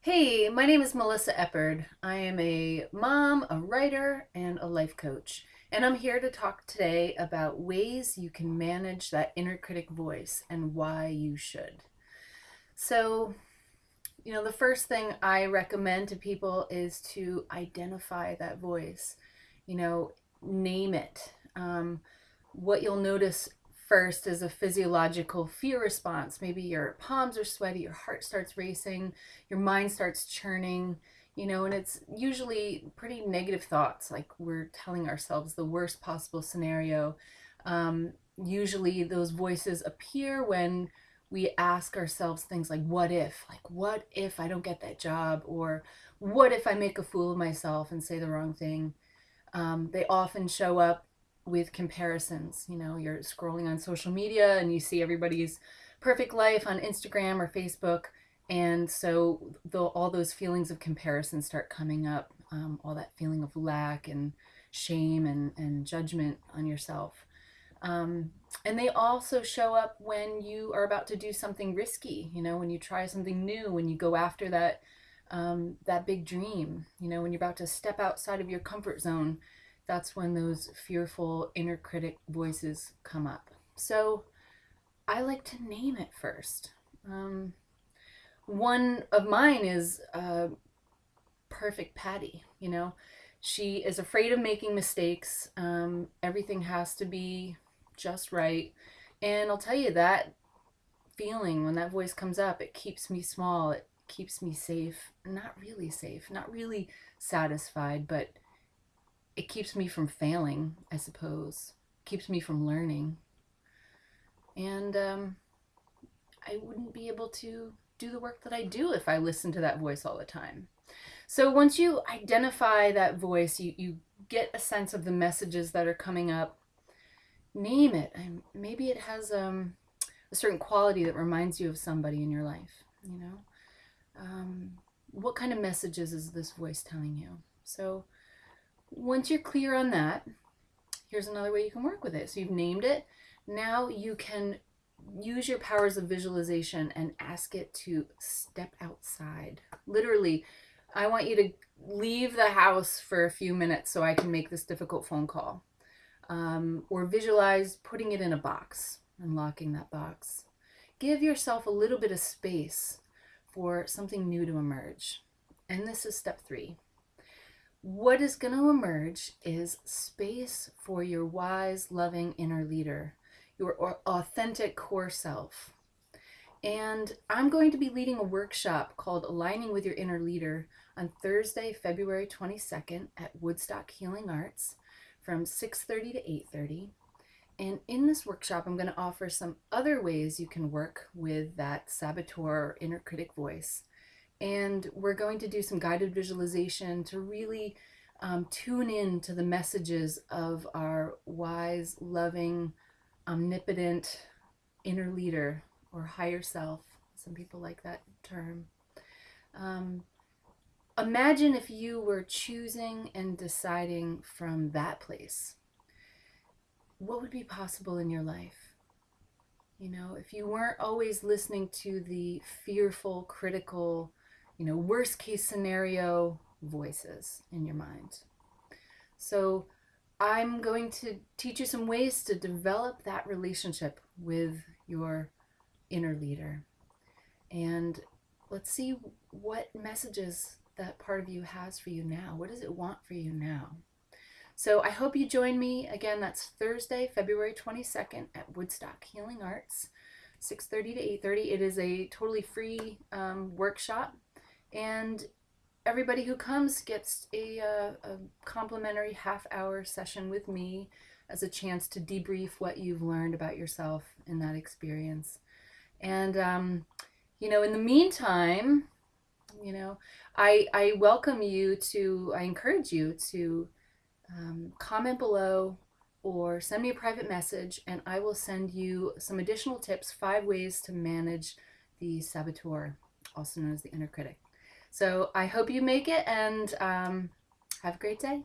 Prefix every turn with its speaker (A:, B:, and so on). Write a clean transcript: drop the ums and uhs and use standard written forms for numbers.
A: Hey, my name is Melissa Eppard. I am a mom, a writer, and a life coach. And I'm here to talk today about ways you can manage that inner critic voice and why you should. So, the first thing I recommend to people is to identify that voice, you know, name it. What you'll notice first is a physiological fear response. Maybe your palms are sweaty, your heart starts racing, your mind starts churning, and it's usually pretty negative thoughts, like we're telling ourselves the worst possible scenario. Usually those voices appear when we ask ourselves things like what if I don't get that job, or what if I make a fool of myself and say the wrong thing. They often show up with comparisons. You're scrolling on social media and you see everybody's perfect life on Instagram or Facebook. And so all those feelings of comparison start coming up, all that feeling of lack and shame and judgment on yourself. And they also show up when you are about to do something risky, when you try something new, when you go after that big dream, when you're about to step outside of your comfort zone. That's when those fearful inner critic voices come up. So I like to name it first. One of mine is Perfect Patty. She is afraid of making mistakes. Everything has to be just right. And I'll tell you, that feeling, when that voice comes up, it keeps me small. It keeps me safe, not really satisfied, but it keeps me from failing, I suppose. Keeps me from learning. And I wouldn't be able to do the work that I do if I listened to that voice all the time. So once you identify that voice, you get a sense of the messages that are coming up. Name it. Maybe it has a certain quality that reminds you of somebody in your life. What kind of messages is this voice telling you? So once you're clear on that, here's another way you can work with it. So you've named it. Now you can use your powers of visualization and ask it to step outside. Literally, I want you to leave the house for a few minutes so I can make this difficult phone call. Or visualize putting it in a box and locking that box. Give yourself a little bit of space for something new to emerge. And this is step 3. What is going to emerge is space for your wise, loving inner leader, your authentic core self. And I'm going to be leading a workshop called Aligning with Your Inner Leader on Thursday, February 22nd at Woodstock Healing Arts from 6:30 to 8:30. And in this workshop, I'm going to offer some other ways you can work with that saboteur or inner critic voice. And we're going to do some guided visualization to really tune in to the messages of our wise, loving, omnipotent inner leader or higher self. Some people like that term. Imagine if you were choosing and deciding from that place. What would be possible in your life? If you weren't always listening to the fearful, critical, worst case scenario voices in your mind. So I'm going to teach you some ways to develop that relationship with your inner leader. And let's see what messages that part of you has for you now. What does it want for you now? So I hope you join me. Again, that's Thursday, February 22nd at Woodstock Healing Arts, 6:30 to 8:30. It is a totally free workshop. And everybody who comes gets a complimentary half-hour session with me as a chance to debrief what you've learned about yourself in that experience. And, in the meantime, I welcome you to, I encourage you to comment below or send me a private message, and I will send you some additional tips, 5 ways to manage the saboteur, also known as the inner critic. So I hope you make it, and have a great day.